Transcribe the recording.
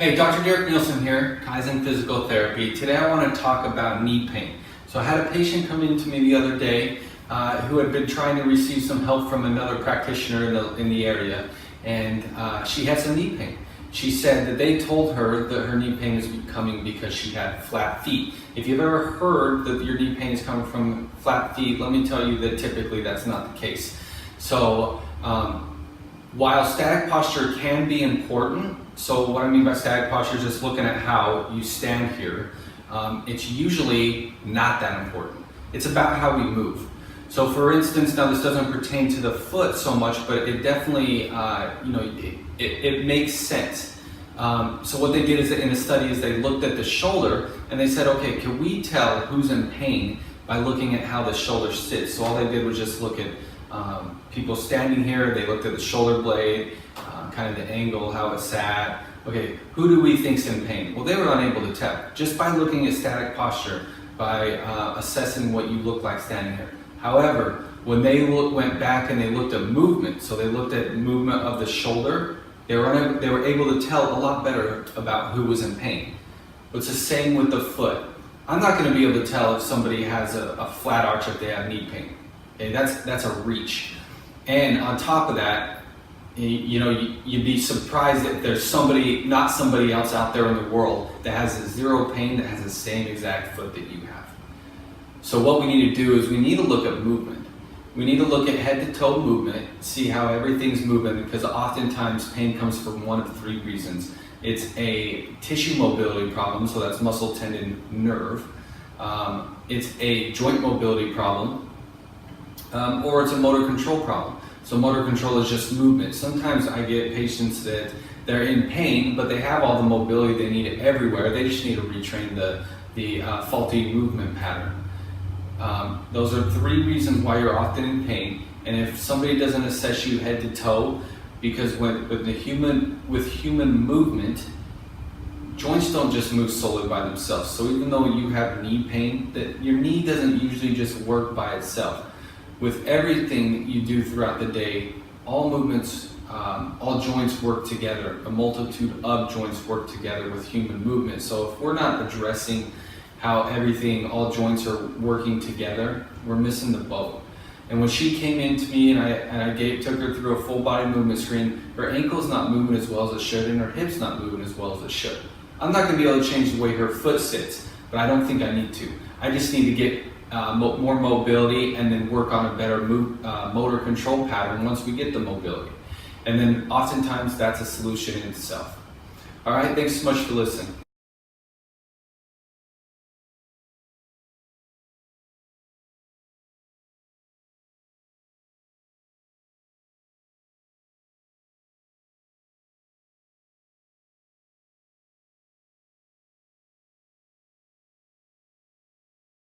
Hey, Dr. Derek Nielsen here, Kaizen Physical Therapy. Today I want to talk about knee pain. So I had a patient come in to me the other day who had been trying to receive some help from another practitioner in the area, and she had some knee pain. She said that they told her that her knee pain is coming because she had flat feet. If you've ever heard that your knee pain is coming from flat feet, let me tell you that typically that's not the case. So while static posture can be important, so what I mean by static posture is just looking at how you stand here, it's usually not that important. It's about how we move. So for instance, now this doesn't pertain to the foot so much, but it definitely, it makes sense. So what they did is in a study is they looked at the shoulder and they said, okay, can we tell who's in pain by looking at how the shoulder sits? So all they did was just look at people standing here. They looked at the shoulder blade, kind of the angle, how it sat. Okay, who do we think's in pain? Well, they were unable to tell just by looking at static posture, by assessing what you look like standing here. However, when they went back and they looked at movement, so they looked at movement of the shoulder, they were able to tell a lot better about who was in pain. But it's the same with the foot. I'm not going to be able to tell if somebody has a flat arch if they have knee pain. Okay, that's a reach. And on top of that, you'd be surprised if there's not somebody else out there in the world that has zero pain that has the same exact foot that you have. So what we need to do is we need to look at movement. We need to look at head to toe movement, see how everything's moving, because oftentimes pain comes from one of three reasons. It's a tissue mobility problem, so that's muscle, tendon, nerve. It's a joint mobility problem, or it's a motor control problem. So motor control is just movement. Sometimes I get patients that they're in pain, but they have all the mobility they need everywhere. They just need to retrain the faulty movement pattern. Those are three reasons why you're often in pain. And if somebody doesn't assess you head to toe, because with human movement, joints don't just move solely by themselves. So even though you have knee pain, that your knee doesn't usually just work by itself. With everything you do throughout the day, all movements, all joints work together. A multitude of joints work together with human movement. So if we're not addressing how all joints are working together, we're missing the boat. And when she came in to me and I took her through a full body movement screen, her ankle's not moving as well as it should and her hip's not moving as well as it should. I'm not going to be able to change the way her foot sits, but I don't think I need to. I just need to get more mobility and then work on a better motor control pattern once we get the mobility. And then oftentimes that's a solution in itself. All right, thanks so much for listening.